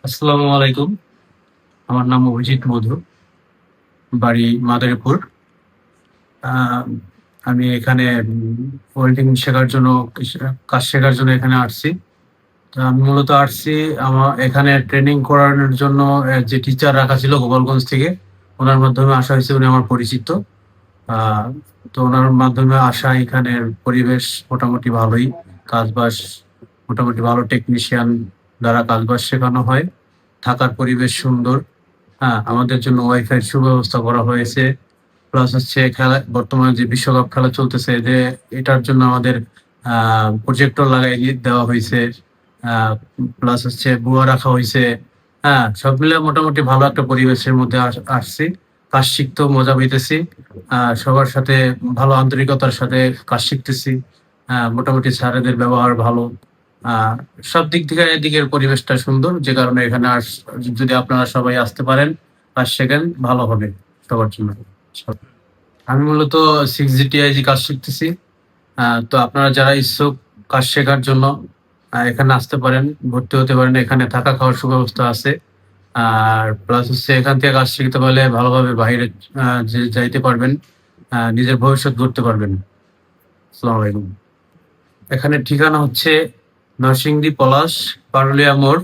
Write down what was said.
আসসালামু আলাইকুম। আমার নাম অভিজিৎ মধু। বাড়ি মাদারীপুর। আ আমি এখানে ওয়েল্ডিং শেখার জন্য কাজ শেখার জন্য এখানে আসছি। তো আমি মূলত আসছি এখানে ট্রেনিং করানোর জন্য যে টিচার রাখা ছিল গোপালগঞ্জ থেকে, উনার মাধ্যমে আসা হয়েছে। উনি আমার পরিচিত। আ তো উনার মাধ্যমে আসা এখানের পরিবেশ মোটামুটি ভালোই। কাজবাজ মোটামুটি ভালো টেকনিশিয়ান দ্বারা কাজবাজ শেখানো হয়। থাকার পরিবেশ সুন্দর। হ্যাঁ, আমাদের জন্য ওয়াইফাই সুব্যবস্থা করা হয়েছে। প্লাস হচ্ছে বর্তমানে যে বিশ্বকাপ খেলা চলতেছে যে এটার জন্য আমাদের আ প্রজেক্টর লাগাই দেওয়া হইছে। আ প্লাস হচ্ছে বুয়া রাখা হইছে। হ্যাঁ, সব মিলে মোটামুটি ভালো একটা পরিবেশের মধ্যে আসছি। কাজ শিখতেও মজা পাইতেছি। সবার সাথে ভালো আন্তরিকতার সাথে কাজ শিখতেছি। মোটামুটি স্যারেদের ব্যবহার ভালো। আ সব দিক থেকে এদিকের পরিবেশটা সুন্দর। যে কারণে এখানে যদি আপনারা সবাই আসতে পারেন, কাজ শেখেন, ভালো হবে সবার জন্য। আমি মূলত 6GTIG কাজ শিখতেছি। তো আপনারা যারা ইচ্ছুক কাজ শেখার জন্য এখানে আসতে পারেন, ভর্তি হতে পারেন। এখানে থাকা খাওয়ার সুব্যবস্থা আছে। আর প্লাস হচ্ছে এখান থেকে কাজ শিখতে পারলে ভালোভাবে বাহিরে যাইতে পারবেন। নিজের ভবিষ্যৎ গড়তে পারবেন। আসসালামু আলাইকুম। এখানে ঠিকানা হচ্ছে নরসিংদী পলাশ, পারুলিয়া মোড়।